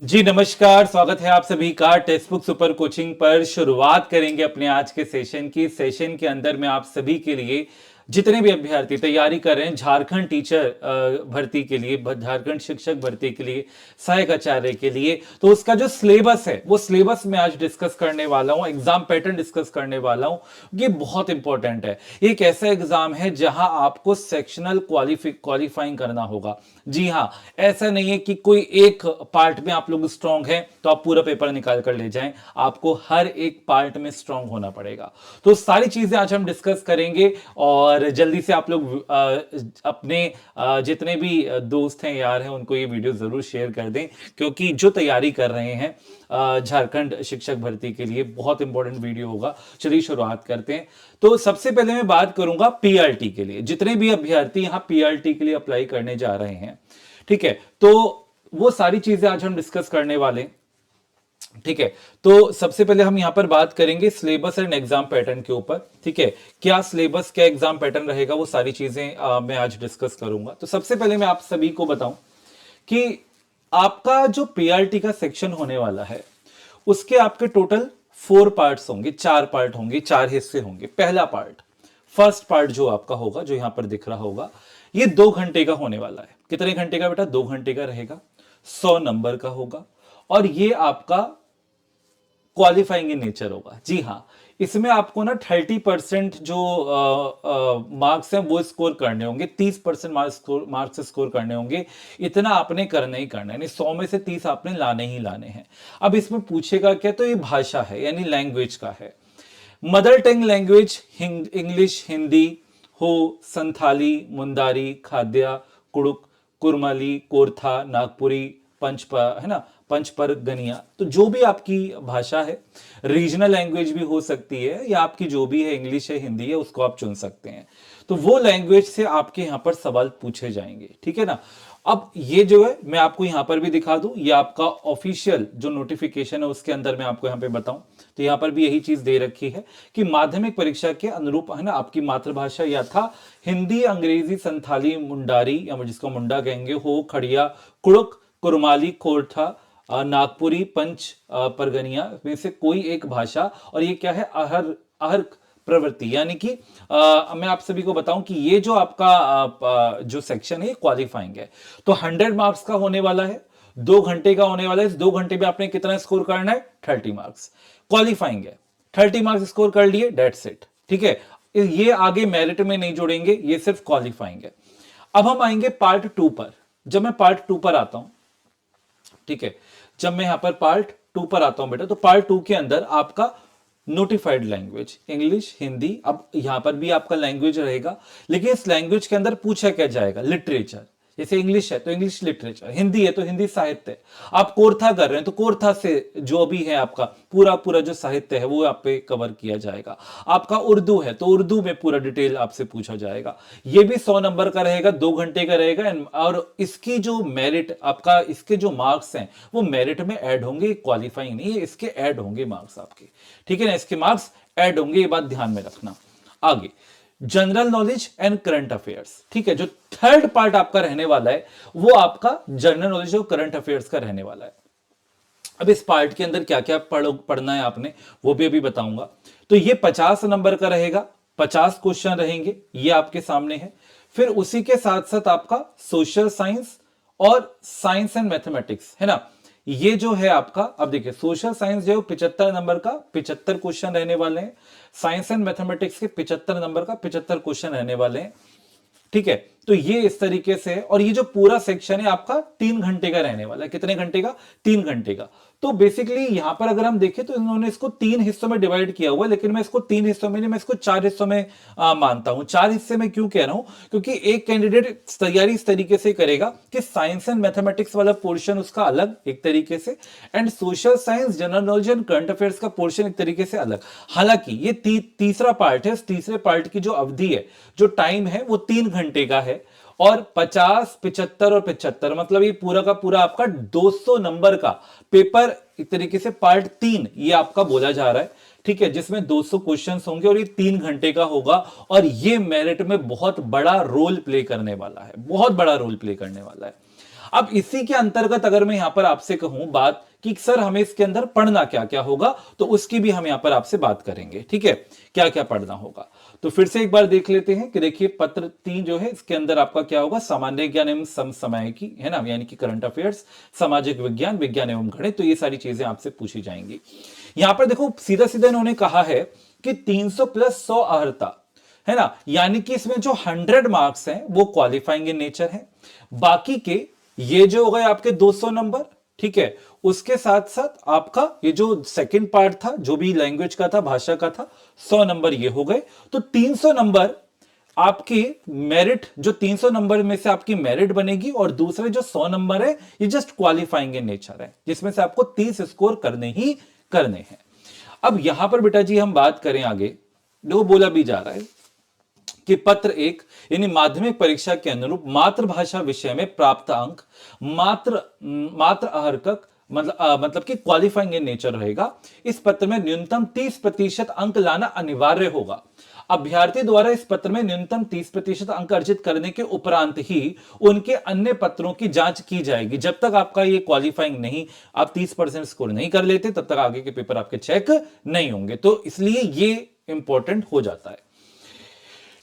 जी नमस्कार, स्वागत है आप सभी का टेक्स्ट बुक सुपर कोचिंग पर। शुरुआत करेंगे अपने आज के सेशन की। सेशन के अंदर मैं आप सभी के लिए जितने भी अभ्यर्थी तैयारी कर रहे हैं झारखंड टीचर भर्ती के लिए, झारखंड शिक्षक भर्ती के लिए, सहायक आचार्य के लिए, तो उसका जो सिलेबस है वो सिलेबस मैं आज डिस्कस करने वाला हूं, एग्जाम पैटर्न डिस्कस करने वाला हूं। ये बहुत इंपॉर्टेंट है। ये एक ऐसा एग्जाम है जहां आपको सेक्शनल क्वालिफाइंग करना होगा। जी हाँ, ऐसा नहीं है कि कोई एक पार्ट में आप लोग स्ट्रांग हैं तो आप पूरा पेपर निकाल कर ले जाएं। आपको हर एक पार्ट में स्ट्रांग होना पड़ेगा। तो सारी चीजें आज हम डिस्कस करेंगे और जल्दी से आप लोग अपने जितने भी दोस्त हैं, यार हैं, उनको ये वीडियो जरूर शेयर कर दें, क्योंकि जो तैयारी कर रहे हैं झारखंड शिक्षक भर्ती के लिए बहुत इंपॉर्टेंट वीडियो होगा। चलिए शुरुआत करते हैं। तो सबसे पहले मैं बात करूंगा पीआरटी के लिए। जितने भी अभ्यर्थी यहां पीआरटी के लिए अप्लाई करने जा रहे हैं, ठीक है, तो वो सारी चीजें आज हम डिस्कस करने वाले हैं। ठीक है, तो सबसे पहले हम यहां पर बात करेंगे सिलेबस एंड एग्जाम पैटर्न के ऊपर। ठीक है, क्या सिलेबस, क्या एग्जाम पैटर्न रहेगा, वो सारी चीजें मैं आज डिस्कस करूंगा। तो सबसे पहले मैं आप सभी को बताऊं कि आपका जो पीआरटी का सेक्शन होने वाला है उसके आपके टोटल 4 पार्ट्स होंगे, 4 पार्ट होंगे, 4 हिस्से होंगे। पहला पार्ट, फर्स्ट पार्ट जो आपका होगा, जो यहां पर दिख रहा होगा, ये 2 घंटे का होने वाला है। कितने घंटे का बेटा? 2 घंटे का रहेगा। 100 नंबर का होगा और ये आपका क्वालिफाइंग इन नेचर होगा। जी हाँ, इसमें आपको ना 30% जो मार्क्स हैं वो स्कोर करने होंगे, 30% मार्क्स स्कोर करने होंगे। इतना आपने करना ही करना है, यानी 100 में से 30 आपने लाने ही लाने हैं। अब इसमें पूछेगा क्या, तो ये भाषा है यानी लैंग्वेज का है। Mother tongue language English, Hindi हो, संथाली, मुंडारी, खाद्या, कुड़ुक, कुरमाली, कोरथा, नागपुरी, है ना, पंचपर गनिया। तो जो भी आपकी भाषा है, रीजनल लैंग्वेज भी हो सकती है या आपकी जो भी है, इंग्लिश है, हिंदी है, उसको आप चुन सकते हैं। तो वो लैंग्वेज से आपके यहां पर सवाल पूछे जाएंगे। ठीक है ना। अब ये जो है मैं आपको यहां पर भी दिखा दूं, ये आपका ऑफिशियल जो नोटिफिकेशन है उसके अंदर मैं आपको यहां पे बताऊं तो यहां पर भी यही चीज दे रखी है कि माध्यमिक परीक्षा के अनुरूप, है ना, आपकी मातृभाषा या था हिंदी, अंग्रेजी, संथाली, मुंडारी या जिसको मुंडा कहेंगे, हो, खड़िया, कुड़ुक, कुरमाली, खोरठा, नागपुरी, परगनिया में से कोई एक भाषा। और ये क्या है? अहर अहर प्रवृत्ति, यानी कि मैं आप सभी को बताऊं कि ये जो आपका जो सेक्शन है क्वालिफाइंग है। तो 100 मार्क्स का होने वाला है, 2 घंटे का होने वाला है। इस 2 घंटे में आपने कितना स्कोर करना है? 30 मार्क्स। क्वालिफाइंग है, 30 मार्क्स स्कोर कर लिए, डेट्स इट। ठीक है, ये आगे मेरिट में नहीं जोड़ेंगे, ये सिर्फ क्वालिफाइंग है। अब हम आएंगे पार्ट 2 पर। जब मैं पार्ट 2 पर आता हूं, ठीक है, जब मैं यहां पर पार्ट 2 पर आता हूं बेटा, तो पार्ट 2 के अंदर आपका नोटिफाइड लैंग्वेज इंग्लिश, हिंदी। अब यहां पर भी आपका लैंग्वेज रहेगा, लेकिन इस लैंग्वेज के अंदर पूछा क्या जाएगा? लिटरेचर। जैसे इंग्लिश है तो इंग्लिश लिटरेचर, हिंदी है तो हिंदी साहित्य। आप कोरथा कर रहे हैं तो कोरथा से जो भी है आपका पूरा पूरा जो साहित्य है वो आप पे कवर किया जाएगा। आपका उर्दू है तो उर्दू में पूरा डिटेल आपसे पूछा जाएगा। ये भी 100 नंबर का रहेगा, 2 घंटे का रहेगा। और इसकी जो मेरिट आपका, इसके जो मार्क्स हैं वो मेरिट में ऐड होंगे, क्वालिफाइंग नहीं है, इसके ऐड होंगे मार्क्स आपके। ठीक है ना, इसके मार्क्स ऐड होंगे, ये बात ध्यान में रखना। आगे general knowledge and current affairs. ठीक है, जो थर्ड पार्ट आपका रहने वाला है वो आपका जनरल नॉलेज और करंट अफेयर्स का रहने वाला है। अब इस पार्ट के अंदर क्या क्या पढ़ना है आपने वो भी अभी बताऊंगा। तो ये 50 नंबर का रहेगा, 50 क्वेश्चन रहेंगे, ये आपके सामने है। फिर उसी के साथ साथ आपका सोशल साइंस और साइंस एंड मैथमेटिक्स, है ना। ये जो है आपका, अब देखिए, सोशल साइंस जो है 75 नंबर का 75 क्वेश्चन रहने वाले हैं। साइंस एंड मैथमेटिक्स के 75 नंबर का 75 क्वेश्चन रहने वाले हैं। ठीक है, तो ये इस तरीके से है। और ये जो पूरा सेक्शन है आपका 3 घंटे का रहने वाला है। कितने घंटे का? 3 घंटे का। तो बेसिकली यहां पर अगर हम देखें तो इन्होंने इसको 3 हिस्सों में डिवाइड किया हुआ है, लेकिन मैं इसको 3 हिस्सों में नहीं, मैं इसको 4 हिस्सों में मानता हूं। 4 हिस्से में क्यों कह रहा हूं? क्योंकि एक कैंडिडेट तैयारी इस तरीके से करेगा कि साइंस एंड मैथमेटिक्स वाला पोर्शन उसका अलग एक तरीके से, and social science, general knowledge and current affairs का पोर्शन एक तरीके से अलग। हालांकि ये तीसरा पार्ट है, इस तीसरे पार्ट की जो अवधि है, जो टाइम है, वो 3 घंटे का है। और 50, 75 और 75, मतलब ये पूरा का पूरा आपका 200 नंबर का पेपर एक तरीके से पार्ट 3 ये आपका बोला जा रहा है। ठीक है, जिसमें 200 क्वेश्चंस होंगे और ये 3 घंटे का होगा। और ये मेरिट में बहुत बड़ा रोल प्ले करने वाला है, बहुत बड़ा रोल प्ले करने वाला है। अब इसी के अंतर्गत अगर मैं यहां पर आपसे कहूं बात कि सर हमें इसके अंदर पढ़ना क्या क्या होगा, तो उसकी भी हम यहां पर आपसे बात करेंगे। ठीक है, क्या क्या पढ़ना होगा। तो फिर से एक बार देख लेते हैं कि देखिए पत्र 3 जो है इसके अंदर आपका क्या होगा, सामान्य ज्ञान एवं समसामयिकी, है ना, यानी कि करंट अफेयर्स, सामाजिक विज्ञान, विज्ञान एवं गणित, तो ये सारी चीजें आपसे पूछी जाएंगी। यहां पर देखो सीधा सीधा इन्होंने कहा है कि 300 प्लस 100 अर्हता, है ना, यानी कि इसमें जो 100 मार्क्स हैं वो क्वालिफाइंग इन नेचर है। बाकी के ये जो हो गए आपके 200 नंबर, ठीक है, उसके साथ साथ आपका ये जो सेकंड पार्ट था जो भी लैंग्वेज का था, भाषा का था, 100 नंबर ये हो गए। तो 300 नंबर आपकी मेरिट, जो 300 नंबर में से आपकी मेरिट बनेगी, और दूसरे जो 100 नंबर है ये जस्ट क्वालिफाइंग इन नेचर है, जिसमें से आपको 30 स्कोर करने ही करने हैं। अब यहां पर बेटा जी हम बात करें आगे, जो बोला भी जा रहा है कि पत्र 1 यानी माध्यमिक परीक्षा के अनुरूप मातृभाषा विषय में प्राप्त अंक मात्र अहर्कक मतलब कि क्वालिफाइंग इन नेचर रहेगा। इस पत्र में न्यूनतम 30% अंक लाना अनिवार्य होगा। अभ्यर्थी द्वारा इस पत्र में न्यूनतम 30% अंक अर्जित करने के उपरांत ही उनके अन्य पत्रों की जांच की जाएगी। जब तक आपका ये क्वालिफाइंग नहीं, आप 30% स्कोर नहीं कर लेते, तब तक आगे के पेपर आपके चेक नहीं होंगे। तो इसलिए ये इंपॉर्टेंट हो जाता है।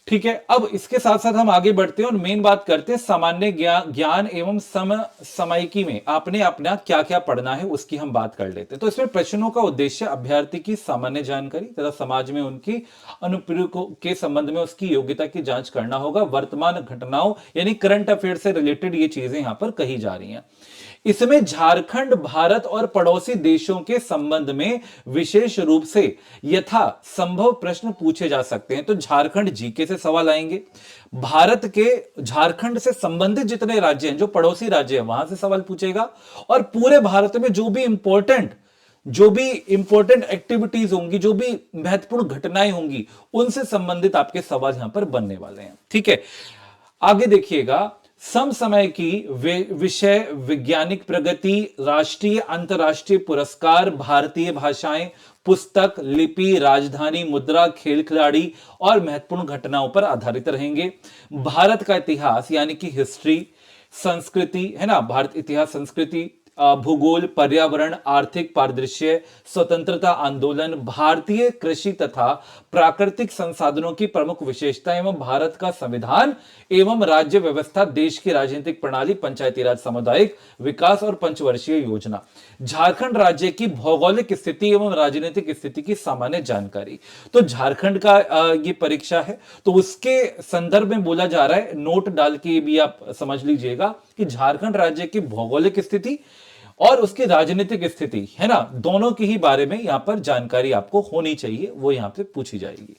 ठीक है, अब इसके साथ साथ हम आगे बढ़ते हैं और मेन बात करते हैं सामान्य ज्ञान एवं समसामयिकी में आपने अपना क्या क्या पढ़ना है उसकी हम बात कर लेते हैं। तो इसमें प्रश्नों का उद्देश्य अभ्यर्थी की सामान्य जानकारी तथा समाज में उनकी अनुप्रयोग के संबंध में उसकी योग्यता की जांच करना होगा। वर्तमान घटनाओं यानी करंट अफेयर से रिलेटेड ये चीजें यहां पर कही जा रही हैं। इसमें झारखंड, भारत और पड़ोसी देशों के संबंध में विशेष रूप से यथा संभव प्रश्न पूछे जा सकते हैं। तो झारखंड जीके से सवाल आएंगे, भारत के झारखंड से संबंधित जितने राज्य हैं, जो पड़ोसी राज्य हैं, वहां से सवाल पूछेगा, और पूरे भारत में जो भी इंपॉर्टेंट एक्टिविटीज होंगी, जो भी महत्वपूर्ण घटनाएं होंगी, उनसे संबंधित आपके सवाल यहां पर बनने वाले हैं। ठीक है, आगे देखिएगा, समसमय की विषय वैज्ञानिक प्रगति, राष्ट्रीय अंतरराष्ट्रीय पुरस्कार, भारतीय भाषाएं, पुस्तक, लिपि, राजधानी, मुद्रा, खेल खिलाड़ी और महत्वपूर्ण घटनाओं पर आधारित रहेंगे। भारत का इतिहास यानी कि हिस्ट्री, संस्कृति, है ना, भारत इतिहास, संस्कृति, भूगोल, पर्यावरण, आर्थिक परिदृश्य, स्वतंत्रता आंदोलन, भारतीय कृषि तथा प्राकृतिक संसाधनों की प्रमुख विशेषता एवं भारत का संविधान एवं राज्य व्यवस्था, देश की राजनीतिक प्रणाली, पंचायती राज, सामुदायिक विकास और पंचवर्षीय योजना, झारखंड राज्य की भौगोलिक स्थिति एवं राजनीतिक स्थिति की सामान्य जानकारी। तो झारखंड का ये परीक्षा है, तो उसके संदर्भ में बोला जा रहा है, नोट डाल के भी आप समझ लीजिएगा कि झारखंड राज्य की भौगोलिक स्थिति और उसकी राजनीतिक स्थिति, है ना, दोनों की ही बारे में यहां पर जानकारी आपको होनी चाहिए, वो यहां पे पूछी जाएगी।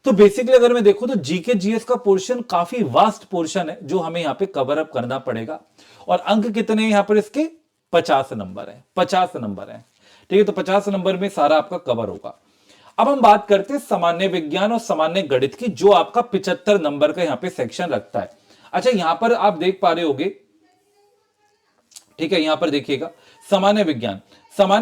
तो बेसिकली अगर मैं देखूं तो जीके जीएस का पोर्शन काफी वास्ट पोर्शन है जो हमें यहां पे कवर अप करना पड़ेगा। और अंक कितने यहां पर इसके 50 नंबर है, 50 नंबर है। ठीक है, तो 50 नंबर में सारा आपका कवर होगा। अब हम बात करते हैं सामान्य विज्ञान और सामान्य गणित की, जो आपका 75 नंबर का यहां पे सेक्शन रखता है। अच्छा, यहां पर आप देख पा रहे होगे, ठीक है, यहां पर देखिएगा सामान्य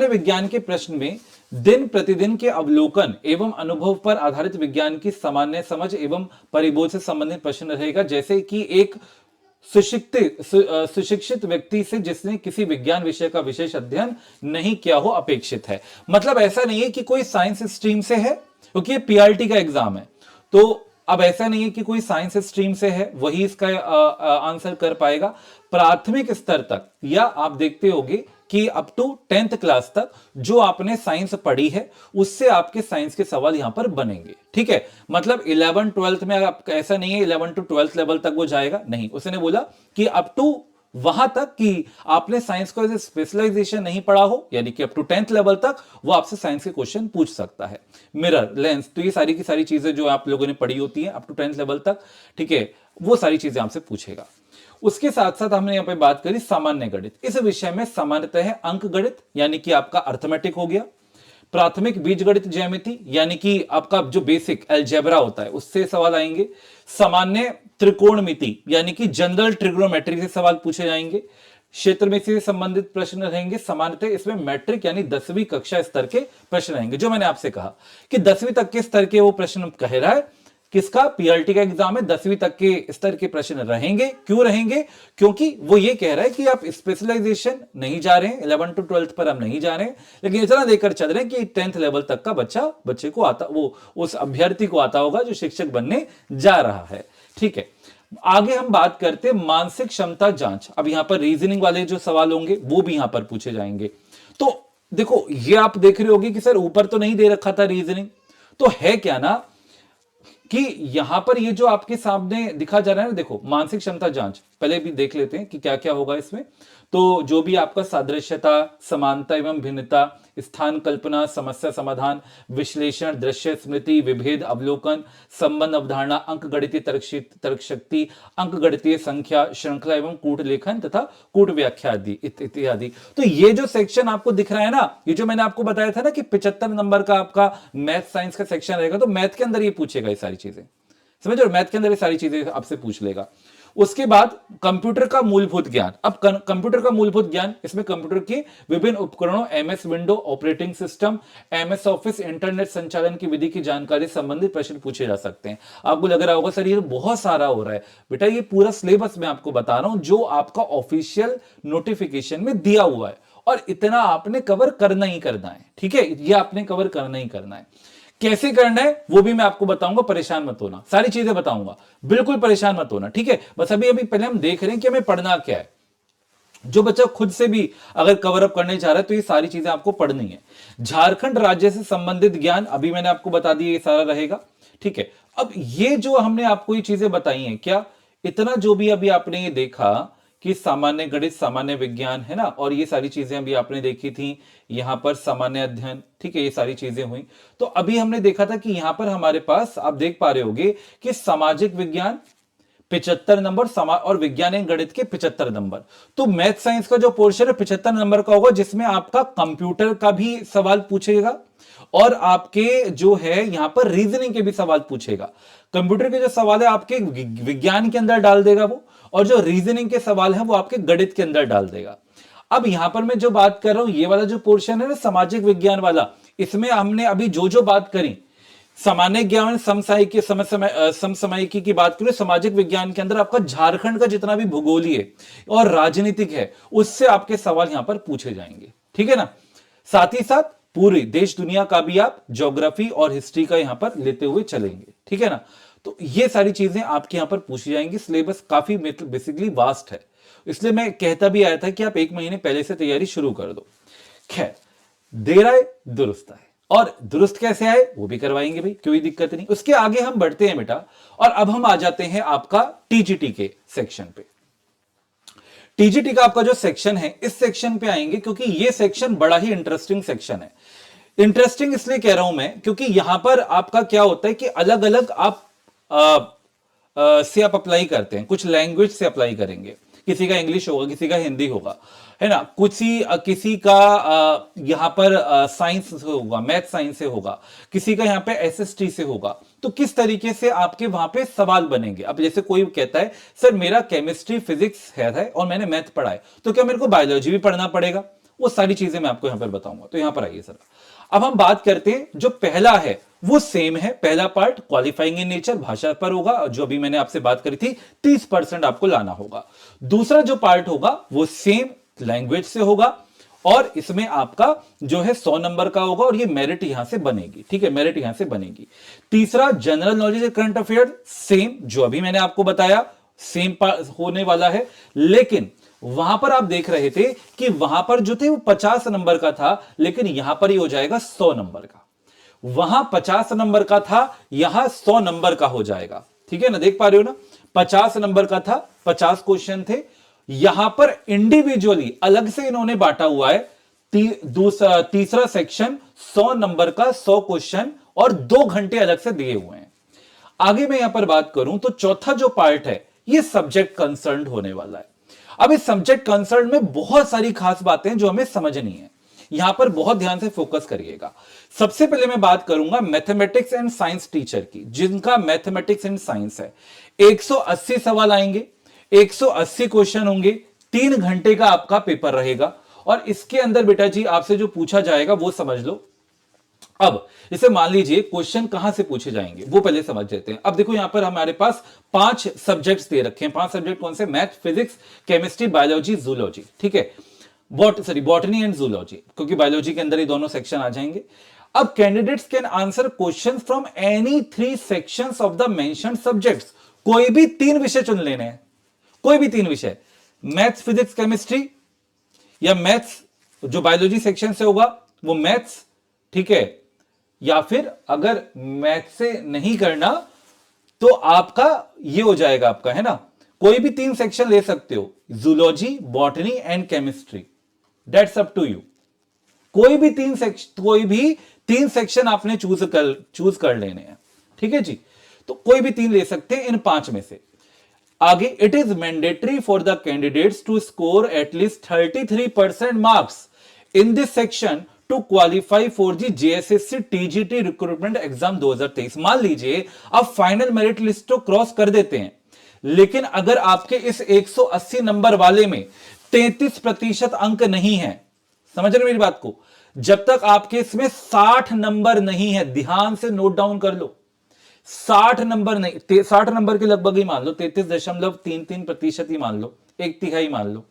विज्ञान के प्रश्न में दिन प्रतिदिन के अवलोकन एवं अनुभव पर आधारित विज्ञान की सामान्य समझ एवं परिबोध से संबंधित प्रश्न रहेगा। जैसे कि एक सुशिक्षित व्यक्ति से जिसने किसी विज्ञान विषय का विशेष अध्ययन नहीं किया हो अपेक्षित है। मतलब ऐसा नहीं है कि कोई साइंस स्ट्रीम से है, क्योंकि ये पीआरटी का एग्जाम है, तो अब ऐसा नहीं है कि कोई साइंस स्ट्रीम से है वही इसका आंसर कर पाएगा। प्राथमिक स्तर तक, या आप देखते होंगे कि अप टू 10th क्लास तक जो आपने साइंस पढ़ी है उससे आपके साइंस के सवाल यहां पर बनेंगे। ठीक है, मतलब 11 12th में आप, ऐसा नहीं है 11 to 12th लेवल तक वो जाएगा, नहीं, उसने बोला कि अप टू वहां तक कि आपने साइंस को स्पेशलाइजेशन नहीं पढ़ा हो, यानी कि अप टू 10th लेवल तक वो आपसे साइंस के क्वेश्चन पूछ सकता है। मिरर, लेंस, तो ये सारी की सारी चीजें जो आप लोगों ने पढ़ी होती है अप टू 10th लेवल तक, ठीक है, वो सारी चीजें आपसे पूछेगा। उसके साथ साथ हमने यहां पे बात करी सामान्य गणित। इस विषय में सामान्यतः है अंक गणित, यानी कि आपका अर्थमेटिक हो गया, प्राथमिक बीजगणित ज्यामिति, यानी कि आपका जो बेसिक अलजेब्रा होता है उससे सवाल आएंगे। सामान्य त्रिकोणमिति, यानी कि जनरल ट्रिग्नोमेट्री से सवाल पूछे जाएंगे। क्षेत्र में से संबंधित प्रश्न रहेंगे। सामान्यतः इसमें मैट्रिक यानी 10वीं कक्षा स्तर के प्रश्न रहेंगे। जो मैंने आपसे कहा कि 10वीं तक के स्तर के वो प्रश्न कह रहा है, किसका? पीआरटी का एग्जाम है, 10वीं तक के स्तर के प्रश्न रहेंगे। क्यों रहेंगे? क्योंकि वो ये कह रहा है कि आप स्पेशलाइजेशन नहीं जा रहे हैं, 11 टू 12 पर हम नहीं जा रहे हैं, लेकिन इतना देकर चल रहे हैं कि 10th लेवल तक का बच्चे को आता, वो उस अभ्यर्थी को आता होगा जो शिक्षक बनने जा रहा है। ठीक है, आगे हम बात करते हैं मानसिक क्षमता जांच। अब यहां पर रीजनिंग वाले जो सवाल होंगे वो भी यहां पर पूछे जाएंगे। तो देखो, ये आप देख रहे होगे कि सर ऊपर तो नहीं दे रखा था रीजनिंग, तो है क्या ना कि यहां पर ये जो आपके सामने दिखा जा रहा है ना, देखो मानसिक क्षमता जांच, पहले भी देख लेते हैं कि क्या क्या होगा इसमें। तो जो भी आपका सादृश्यता, समानता एवं भिन्नता, स्थान कल्पना, समस्या समाधान, विश्लेषण, दृश्य स्मृति, विभेद, अवलोकन, संबंध, अवधारणा, अंक गणितीय तर्क शक्ति, अंक गणितीय संख्या, श्रृंखला एवं कूट लेखन तथा कूट व्याख्या आदि इत्यादि। तो ये जो सेक्शन आपको दिख रहा है ना, ये जो मैंने आपको बताया था ना कि 75 नंबर का आपका मैथ साइंस का सेक्शन रहेगा, तो मैथ के अंदर ये पूछेगा ये सारी चीजें, समझ रहे हो? मैथ के अंदर ये सारी चीजें आपसे पूछ लेगा। उसके बाद कंप्यूटर का मूलभूत ज्ञान। अब कंप्यूटर का मूलभूत ज्ञान, इसमें कंप्यूटर के विभिन्न उपकरणों, MS window, operating system, MS office, internet संचालन की विधि की जानकारी संबंधित प्रश्न पूछे जा सकते हैं। आपको लग रहा होगा सर ये बहुत सारा हो रहा है। बेटा ये पूरा सिलेबस मैं आपको बता रहा हूं जो आपका ऑफिशियल नोटिफिकेशन में दिया हुआ है, और इतना आपने कवर करना ही करना है। ठीक है, ये आपने कवर करना ही करना है। कैसे करना है वो भी मैं आपको बताऊंगा, परेशान मत होना, सारी चीजें बताऊंगा, बिल्कुल परेशान मत होना। ठीक है, बस अभी पहले हम देख रहे हैं कि हमें पढ़ना क्या है। जो बच्चा खुद से भी अगर कवर अप करने जा रहा है तो ये सारी चीजें आपको पढ़नी है। झारखंड राज्य से संबंधित ज्ञान अभी मैंने आपको बता दिया, ये सारा रहेगा। ठीक है, अब ये जो हमने आपको ये चीजें बताई हैं, क्या इतना जो भी अभी आपने ये देखा कि सामान्य गणित, सामान्य विज्ञान, है ना, और ये सारी चीजें अभी आपने देखी थी, यहां पर सामान्य अध्ययन, ठीक है, ये सारी चीजें हुई। तो अभी हमने देखा था कि यहां पर हमारे पास आप देख पा रहे होगे कि सामाजिक विज्ञान 75 नंबर, और विज्ञान एवं गणित के 75 नंबर। तो मैथ साइंस का जो पोर्शन है 75 नंबर का होगा, जिसमें आपका कंप्यूटर का भी सवाल पूछेगा और आपके जो है यहां पर रीजनिंग के भी सवाल पूछेगा। कंप्यूटर के जो सवाल है आपके विज्ञान के अंदर डाल देगा वो, और जो रीजनिंग के सवाल है वो आपके गणित के अंदर डाल देगा। अब यहां पर मैं जो बात कर रहा हूं, ये वाला जो पोर्शन है ना सामाजिक विज्ञान वाला, इसमें हमने अभी जो जो बात करी, सामान्य ज्ञान, समसामयिकी की बात करें, सामाजिक विज्ञान के अंदर आपका झारखंड का जितना भी भूगोलीय और राजनीतिक है उससे आपके सवाल यहां पर पूछे जाएंगे। ठीक है ना, साथ ही साथ पूरी देश दुनिया का भी आप ज्योग्राफी और हिस्ट्री का यहां पर लेते हुए चलेंगे। ठीक है ना, तो ये सारी चीजें आपके यहां पर पूछी जाएंगी। सिलेबस काफी बेसिकली वास्ट है, इसलिए मैं कहता भी आया था कि आप 1 महीने पहले से तैयारी शुरू कर दो। खैर, देर आए दुरुस्त आए, और दुरुस्त कैसे आए वो भी करवाएंगे भाई, कोई दिक्कत नहीं। उसके आगे हम बढ़ते हैं बेटा, और अब हम आ जाते हैं आपका टीजीटी के सेक्शन पे। टीजीटी का आपका जो सेक्शन है, इस सेक्शन पे आएंगे क्योंकि ये सेक्शन बड़ा ही इंटरेस्टिंग सेक्शन है। इंटरेस्टिंग इसलिए कह रहा हूं मैं क्योंकि यहां पर आपका क्या होता है कि अलग अलग आप से आप अप्लाई करते हैं, कुछ लैंग्वेज से अप्लाई करेंगे, किसी का इंग्लिश होगा, किसी का हिंदी होगा, है ना, किसी का यहां पर साइंस से होगा, मैथ साइंस से होगा, किसी का यहां पे एसएसटी से होगा। तो किस तरीके से आपके वहां पे सवाल बनेंगे। अब जैसे कोई कहता है सर मेरा केमिस्ट्री फिजिक्स है और मैंने मैथ पढ़ा है, तो क्या मेरे को बायोलॉजी भी पढ़ना पड़ेगा? वो सारी चीजें मैं आपको यहां पर बताऊंगा। तो यहां पर आइए सर, अब हम बात करते हैं, जो पहला है वो सेम है। पहला पार्ट क्वालिफाइंग इन नेचर, भाषा पर होगा, जो अभी मैंने आपसे बात करी थी, 30% आपको लाना होगा। दूसरा जो पार्ट होगा वो सेम लैंग्वेज से होगा, और इसमें आपका जो है 100 नंबर का होगा, और ये मेरिट यहां से बनेगी। ठीक है, मेरिट यहां से बनेगी। तीसरा general knowledge current affair, same जो अभी मैंने आपको बताया, सेम होने वाला है। लेकिन वहां पर आप देख रहे थे कि वहां पर जो थे वो 50 नंबर का था, लेकिन यहां पर ही हो जाएगा 100 नंबर का। वहां 50 नंबर का था, यहां 100 नंबर का हो जाएगा। ठीक है ना, देख पा रहे हो ना, 50 नंबर का था, 50 क्वेश्चन थे। यहां पर इंडिविजुअली अलग से इन्होंने बांटा हुआ है। तीसरा सेक्शन 100 नंबर का, 100 क्वेश्चन और 2 घंटे अलग से दिए हुए हैं। आगे मैं यहां पर बात करूं तो चौथा जो पार्ट है ये सब्जेक्ट कंसर्न होने वाला है। अब इस सब्जेक्ट कंसर्न में बहुत सारी खास बातें जो हमें समझनी है, यहां पर बहुत ध्यान से फोकस करिएगा। सबसे पहले मैं बात करूंगा मैथमेटिक्स एंड साइंस टीचर की, जिनका मैथमेटिक्स एंड साइंस है। 180 सवाल आएंगे, 180 क्वेश्चन होंगे, 3 घंटे का आपका पेपर रहेगा। और इसके अंदर बेटा जी आपसे जो पूछा जाएगा वो समझ लो। अब इसे मान लीजिए क्वेश्चन कहां से पूछे जाएंगे वो पहले समझ लेते हैं। अब देखो यहां पर हमारे पास 5 सब्जेक्ट्स दे रखे हैं। 5 सब्जेक्ट कौन से? Math, physics, chemistry, biology, zoology. ठीक है, बॉटनी एंड जूलॉजी, क्योंकि बायोलॉजी के अंदर ही दोनों सेक्शन आ जाएंगे। अब candidates can answer question from any 3 sections of the mentioned subjects. कोई भी 3 विषय चुन लेने हैं, कोई भी 3 विषय, मैथ्स, फिजिक्स, केमिस्ट्री, या मैथ्स जो बायोलॉजी सेक्शन से होगा वो मैथ्स, ठीक है, या फिर अगर मैथ्स से नहीं करना तो आपका ये हो जाएगा आपका, है ना, कोई भी 3 सेक्शन ले सकते हो, zoology, botany and chemistry, that's up to you. कोई भी 3 सेक्शन आपने चूज कर लेने हैं, ठीक है जी। तो कोई भी 3 ले सकते हैं इन 5 में से। आगे, it is mandatory for the candidates to score at least 33% marks in this section to qualify for the JSSC TGT recruitment exam 2023। मान लीजिए आप फाइनल मेरिट लिस्ट तो क्रॉस कर देते हैं, लेकिन अगर आपके इस 180 नंबर वाले में 33% अंक नहीं है, समझ रहे मेरी बात को, जब तक आपके इसमें 60 नंबर नहीं है, ध्यान से नोट डाउन कर लो, 60 नंबर नहीं, 60 नंबर के लगभग ही मान लो, 33.33% ही मान लो, 1/3 मान लो,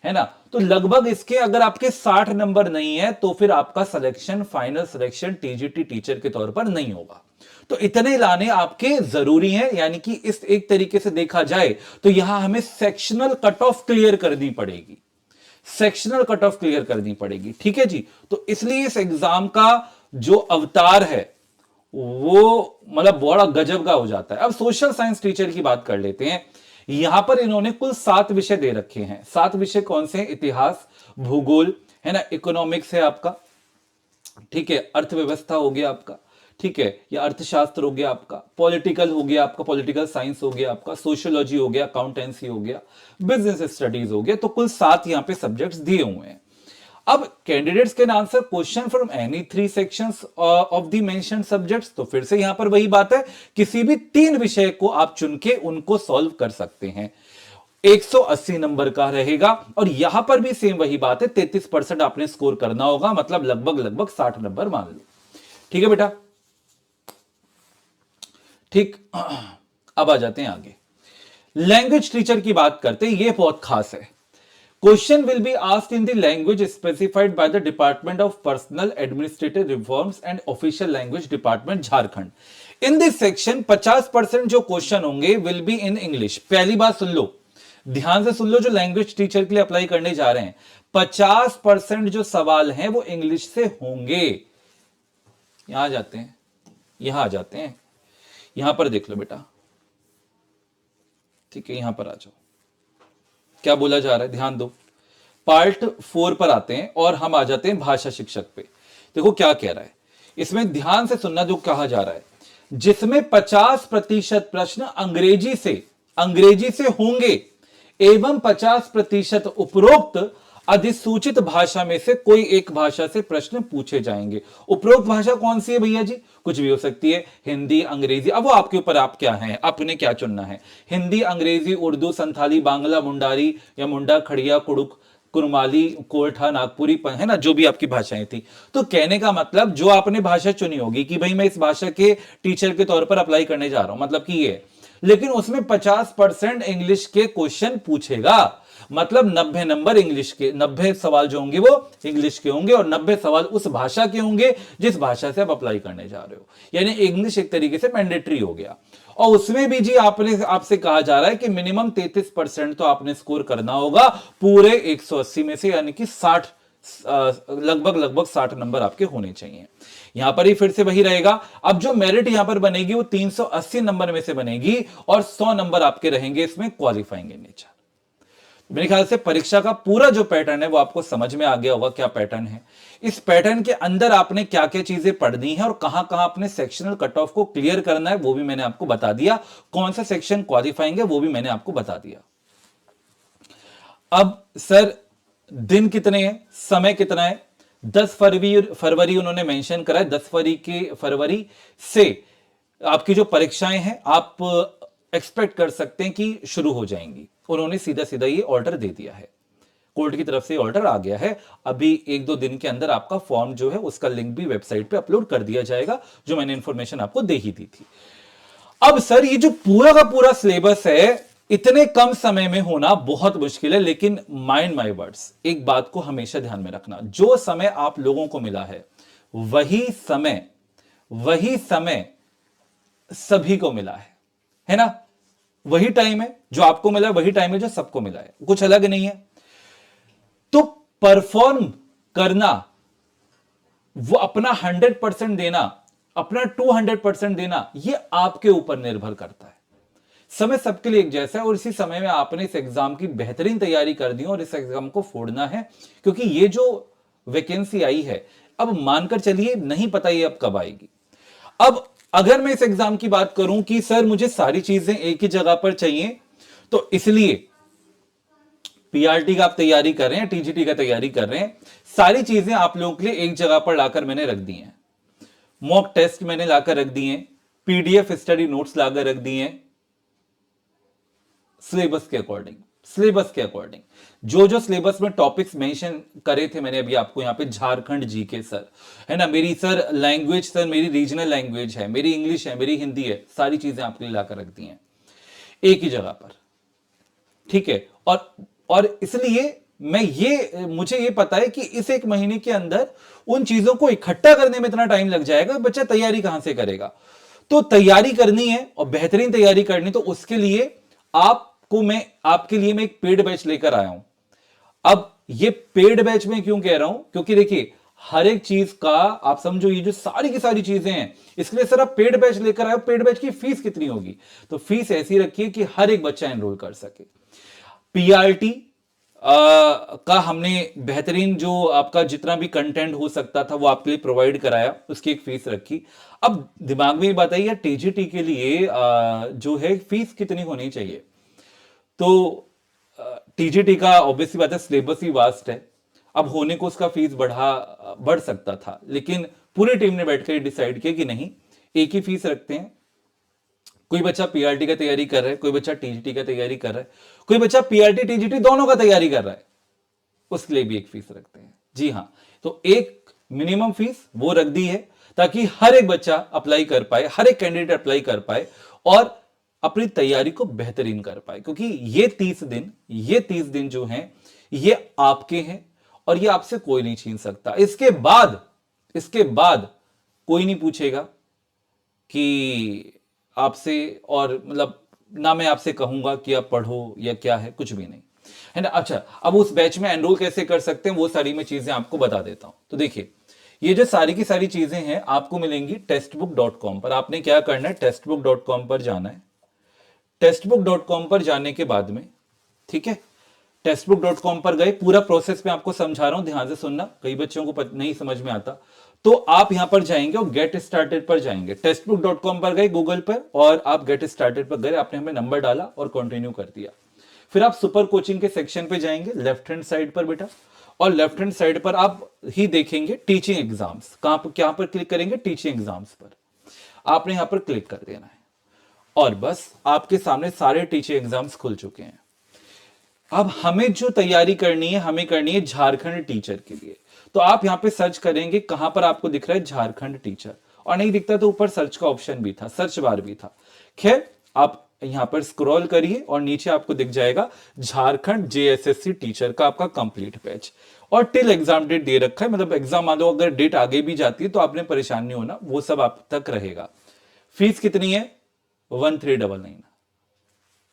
है ना, तो लगभग इसके अगर आपके 60 नंबर नहीं है तो फिर आपका selection, final selection TGT teacher के तौर पर नहीं होगा। तो इतने लाने आपके जरूरी हैं, यानी कि इस एक तरीके से देखा जाए तो यहां हमें सेक्शनल कट ऑफ क्लियर करनी पड़ेगी, सेक्शनल कट ऑफ क्लियर करनी पड़ेगी, ठीक है जी। तो इसलिए इस एग्जाम का जो अवतार है वो मतलब बड़ा गजब का हो जाता है। अब सोशल साइंस टीचर की बात कर लेते हैं। यहां पर इन्होंने कुल 7 विषय दे रखे हैं। 7 विषय कौन से हैं? इतिहास, भूगोल, है ना, इकोनॉमिक्स है आपका, ठीक है, अर्थव्यवस्था हो गया आपका, ठीक है, या अर्थशास्त्र हो गया आपका, पॉलिटिकल हो गया आपका, पॉलिटिकल साइंस हो गया आपका, सोशियोलॉजी हो गया, अकाउंटेंसी हो गया, बिजनेस स्टडीज हो गया। तो कुल 7 यहां पे सब्जेक्ट्स दिए हुए हैं। अब candidates can answer question from any 3 sections of the mentioned subjects. तो फिर से यहां पर वही बात है, किसी भी 3 विषय को आप चुन के उनको सॉल्व कर सकते हैं। 180 नंबर का रहेगा, और यहां पर भी सेम वही बात है, 33% आपने स्कोर करना होगा, मतलब लगभग 60 नंबर मान लो, ठीक है बेटा, ठीक। अब आ जाते हैं आगे, लैंग्वेज टीचर की बात करते हैं। ये बहुत खास है। Question will be asked in the language specified by the Department of Personal Administrative Reforms and Official Language Department, Jharkhand. In this section 50% जो क्वेश्चन होंगे will be in English। पहली बात सुन लो, ध्यान से सुन लो, जो लैंग्वेज टीचर के लिए अप्लाई करने जा रहे हैं, 50% जो सवाल हैं वो इंग्लिश से होंगे। यहां आ जाते हैं, यहां आ जाते हैं, यहां पर देख लो बेटा, ठीक है, यहां पर आ जाओ, क्या बोला जा रहा है, ध्यान दो। पार्ट 4 पर आते हैं और हम आ जाते हैं भाषा शिक्षक पे। देखो क्या कह रहा है, इसमें ध्यान से सुनना जो कहा जा रहा है, जिसमें 50% प्रश्न अंग्रेजी से होंगे एवं 50% उपरोक्त अधिसूचित भाषा में से कोई एक भाषा से प्रश्न पूछे जाएंगे। उपरोक्त भाषा कौन सी है भैया जी? कुछ भी हो सकती है, हिंदी, अंग्रेजी, अब वो आपके ऊपर, आप क्या हैं, आपने क्या चुनना है, हिंदी, अंग्रेजी, उर्दू, संथाली, बांग्ला, मुंडारी या मुंडा, खड़िया, कुड़ुक, कुरमाली, कोरठा, नागपुरी, है ना, जो भी आपकी भाषाएं थी। तो कहने का मतलब जो आपने भाषा चुनी होगी कि भाई मैं इस भाषा के टीचर के तौर पर अप्लाई करने जा रहा हूं, मतलब कि ये, लेकिन उसमें 50% इंग्लिश के क्वेश्चन पूछेगा, मतलब 90 नंबर इंग्लिश के, 90 सवाल जो होंगे वो इंग्लिश के होंगे और 90 सवाल उस भाषा के होंगे जिस भाषा से आप अप्लाई करने जा रहे हो। यानी इंग्लिश एक तरीके से मैंडेटरी हो गया। और उसमें भी जी आपसे कहा जा रहा है कि मिनिमम 33% तो आपने स्कोर करना होगा पूरे 180 में से, यानी कि 60, लगभग 60 नंबर आपके होने चाहिए। यहां पर ही फिर से वही रहेगा। अब जो मेरिट यहां पर बनेगी वो 380 नंबर में से बनेगी और 100 नंबर आपके रहेंगे इसमें क्वालिफाइंग इन नेचर। मेरे ख्याल से परीक्षा का पूरा जो पैटर्न है वो आपको समझ में आ गया होगा क्या पैटर्न है। इस पैटर्न के अंदर आपने क्या क्या चीजें पढ़नी है और कहां कहां अपने सेक्शनल कट ऑफ को क्लियर करना है वो भी मैंने आपको बता दिया, कौन सा सेक्शन क्वालिफाइंग है वो भी मैंने आपको बता दिया। अब सर दिन कितने हैं, समय कितना है? 10 फरवरी उन्होंने मेंशन करा है। 10 फरवरी से आपकी जो परीक्षाएं हैं आप एक्सपेक्ट कर सकते हैं कि शुरू हो जाएंगी। उन्होंने सीधा सीधा ये ऑर्डर दे दिया है। कोर्ट की तरफ से ऑर्डर आ गया है। अभी 1-2 दिन के अंदर आपका फॉर्म जो है उसका लिंक भी वेबसाइट पे अपलोड कर दिया जाएगा, जो मैंने इंफॉर्मेशन आपको दे ही दी थी। अब सर ये जो पूरा का पूरा सिलेबस है इतने कम समय में होना बहुत मुश्किल है, लेकिन माइंड माय वर्ड्स, एक बात को हमेशा ध्यान में रखना, जो समय आप लोगों को मिला है वही समय सभी को मिला है ना? वही टाइम है जो आपको मिला है, वही टाइम है जो सबको मिला है, कुछ अलग नहीं है। तो परफॉर्म करना, वो अपना 100% देना, अपना 200% देना, ये आपके ऊपर निर्भर करता है। समय सबके लिए एक जैसा है और इसी समय में आपने इस एग्जाम की बेहतरीन तैयारी कर दी और इस एग्जाम को फोड़ना है, क्योंकि ये जो वैकेंसी आई है, अब मानकर चलिए नहीं पता ये अब कब आएगी। अब अगर मैं इस एग्जाम की बात करूं कि सर मुझे सारी चीजें एक ही जगह पर चाहिए, तो इसलिए पीआरटी का आप तैयारी कर रहे हैं, टीजीटी का तैयारी कर रहे हैं, सारी चीजें आप लोगों के लिए एक जगह पर लाकर मैंने रख दी हैं। मॉक टेस्ट मैंने लाकर रख दिए, पीडीएफ स्टडी नोट्स लाकर रख दिए, सिलेबस के अकॉर्डिंग जो जो सिलेबस में टॉपिक्स मेंशन करे थे मैंने अभी आपको यहाँ पे, झारखंड जीके सर, है ना, मेरी सर लैंग्वेज, सर मेरी रीजनल लैंग्वेज है, मेरी इंग्लिश है, मेरी हिंदी है, सारी चीजें आपके लिए लाकर रख दी हैं एक ही जगह पर, ठीक है। और इसलिए मुझे ये पता है कि इस 1 महीने के अंदर उन चीजों को इकट्ठा करने में इतना टाइम लग जाएगा, बच्चा तैयारी कहां से करेगा। तो तैयारी करनी है और बेहतरीन तैयारी करनी, तो उसके लिए आपके लिए मैं एक पेड बैच लेकर आया हूं। अब ये पेड बैच में क्यों कह रहा हूं, क्योंकि देखिए हर एक चीज का आप समझो, ये जो सारी की सारी चीजें हैं, इसके लिए सर आप पेड बैच लेकर आए हो। पेड बैच की फीस कितनी होगी, तो फीस ऐसी रखिए कि हर एक बच्चा एनरोल कर सके। पीआरटी का हमने बेहतरीन जो आपका जितना भी कंटेंट हो सकता था वो आपके लिए प्रोवाइड कराया, उसकी एक फीस रखी। अब दिमाग में बताइए टीजीटी के लिए जो है फीस कितनी होनी चाहिए, तो टीजीटी का ऑब्वियसली बात है सिलेबस ही वास्ट है, अब होने को उसका फीस बढ़ सकता था, लेकिन पूरी टीम ने बैठकर डिसाइड किया कि नहीं, एक ही फीस रखते हैं। कोई बच्चा पीआरटी का तैयारी कर रहा है, कोई बच्चा टीजीटी का तैयारी कर रहा है, कोई बच्चा पीआरटी टीजीटी दोनों का तैयारी कर रहा है, उसके लिए भी एक फीस रखते हैं। जी हां, तो एक मिनिमम फीस वो रख दी है ताकि हर एक बच्चा अप्लाई कर पाए, हर एक कैंडिडेट अप्लाई कर पाए और अपनी तैयारी को बेहतरीन कर पाए, क्योंकि ये 30 दिन जो हैं ये आपके हैं और ये आपसे कोई नहीं छीन सकता। इसके बाद कोई नहीं पूछेगा कि आपसे, और मतलब ना मैं आपसे कहूंगा कि आप पढ़ो या क्या है, कुछ भी नहीं, है ना। अच्छा, अब उस बैच में एनरोल कैसे कर सकते हैं वो सारी मैं चीजें आपको बता देता हूं। तो देखिए ये जो सारी की सारी चीजें हैं आपको मिलेंगी टेस्टबुक.com पर। आपने क्या करना है, टेस्टबुक.com पर जाना है। टेस्टबुक.com पर जाने के बाद में, ठीक है, टेस्टबुक.com पर गए, पूरा प्रोसेस मैं आपको समझा रहा हूं, ध्यान से सुनना, कई बच्चों को नहीं समझ में आता। तो आप यहां पर जाएंगे और गेट स्टार्टेड पर जाएंगे। टेस्टबुक.com पर गए गूगल पर और आप गेट स्टार्टेड पर गए, आपने हमें नंबर डाला और कंटिन्यू कर दिया। फिर आप सुपर कोचिंग के सेक्शन पे जाएंगे लेफ्ट हैंड साइड पर बेटा, और लेफ्ट हैंड साइड पर आप ही देखेंगे टीचिंग एग्जाम्स। कहां पर क्लिक करेंगे, टीचिंग एग्जाम्स पर आपने यहां पर क्लिक कर देना है और बस आपके सामने सारे टीचिंग एग्जाम्स खुल चुके हैं। अब हमें जो तैयारी करनी है, हमें करनी है झारखंड टीचर के लिए। तो आप यहां पे सर्च करेंगे, कहां पर आपको दिख रहा है झारखंड टीचर, और नहीं दिखता तो ऊपर सर्च का ऑप्शन भी था, सर्च बार भी था। खैर आप यहां पर स्क्रॉल करिए और नीचे आपको दिख जाएगा झारखंड जेएसएससी टीचर का आपका कंप्लीट बैच, और टिल एग्जाम डेट दे रखा है, मतलब एग्जाम मान लो अगर डेट आगे भी जाती है तो आपने परेशान नहीं होना, वो सब आप तक रहेगा। फीस कितनी है, 1399।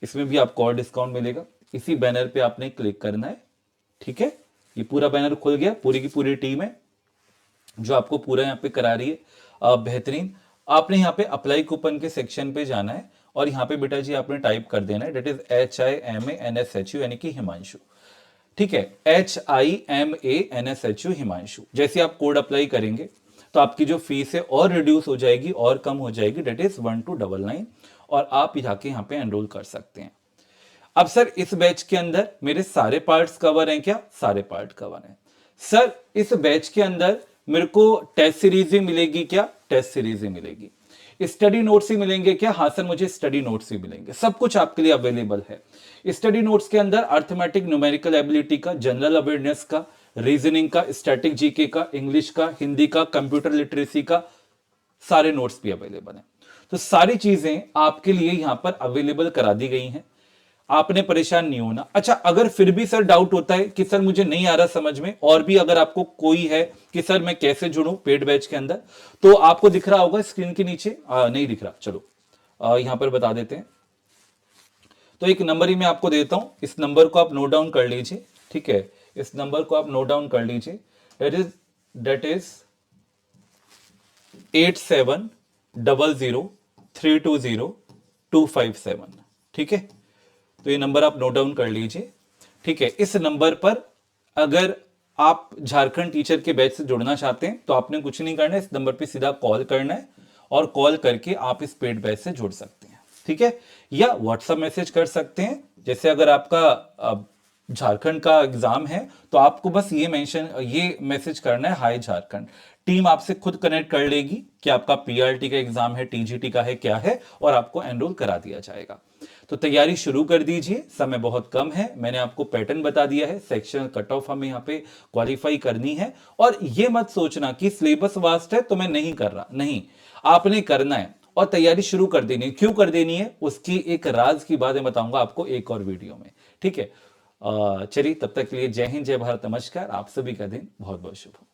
इसमें भी आपको और डिस्काउंट मिलेगा। इसी बैनर पे आपने क्लिक करना है, ठीक है। ये पूरा बैनर खुल गया, पूरी की पूरी टीम है जो आपको पूरा यहाँ पे करा रही है बेहतरीन। आपने यहाँ पे अप्लाई कूपन के सेक्शन पे जाना है और यहाँ पे बेटा जी आपने टाइप कर देना है, डेट इज HIMANSHU, यानी कि हिमांशु, ठीक है, HIMANSHU हिमांशु। जैसे आप कोड अप्लाई करेंगे तो आपकी जो फीस है और रिड्यूस हो जाएगी और कम हो जाएगी, डेट इज 1299, और आप जाके यहाँ पे एनरोल कर सकते हैं। अब सर इस बैच के अंदर मेरे सारे पार्ट्स कवर हैं क्या, सारे पार्ट कवर हैं सर। इस बैच के अंदर मेरे को टेस्ट सीरीज ही मिलेगी क्या, टेस्ट सीरीज ही मिलेगी। स्टडी नोट्स ही मिलेंगे क्या? हाँ सर, मुझे स्टडी नोट्स ही मिलेंगे। सब कुछ आपके लिए अवेलेबल है। स्टडी नोट्स के अंदर अर्थमेटिक, न्यूमेरिकल एबिलिटी का, जनरल अवेयरनेस का, रीजनिंग का, स्टैटिक जीके का, इंग्लिश का, हिंदी का, कंप्यूटर लिटरेसी का, सारे नोट्स भी अवेलेबल हैं। तो सारी चीजें आपके लिए यहां पर अवेलेबल करा दी गई हैं। आपने परेशान नहीं होना। अच्छा, अगर फिर भी सर डाउट होता है कि सर मुझे नहीं आ रहा समझ में, और भी अगर आपको कोई है कि सर मैं कैसे जुड़ूं पेड बैच के अंदर, तो आपको दिख रहा होगा स्क्रीन के नीचे, नहीं दिख रहा, चलो यहां पर बता देते हैं। तो एक नंबर ही मैं आपको देता हूं, इस नंबर को आप नोट डाउन कर लीजिए, ठीक है? इस नंबर को आप नोट डाउन कर लीजिए। दैट इज 8700320257, ठीक है? तो ये नंबर आप नोट डाउन कर लीजिए, ठीक है? इस नंबर पर अगर आप झारखंड टीचर के बैच से जुड़ना चाहते हैं तो आपने कुछ नहीं करना है, इस नंबर पे सीधा कॉल करना है और कॉल करके आप इस पेड बैच से जुड़ सकते हैं, ठीक है? या व्हाट्सएप मैसेज कर सकते हैं। जैसे अगर आपका झारखंड का एग्जाम है तो आपको बस ये मैसेज करना है, हाय झारखंड। टीम आपसे खुद कनेक्ट कर लेगी कि आपका पीआरटी का एग्जाम है, टीजीटी का है, क्या है, और आपको एनरोल करा दिया जाएगा। तो तैयारी शुरू कर दीजिए, समय बहुत कम है। मैंने आपको पैटर्न बता दिया है, सेक्शन कट ऑफ हमें यहाँ पे क्वालिफाई करनी है। और ये मत सोचना कि सिलेबस वास्ट है तो मैं नहीं कर रहा, नहीं, आपने करना है और तैयारी शुरू कर देनी है। क्यों कर देनी है उसकी एक राज की बातें बताऊंगा आपको एक और वीडियो में, ठीक है? चलिए, तब तक के लिए जय हिंद, जय भारत, नमस्कार। आप सभी का दिन बहुत बहुत शुभ हो।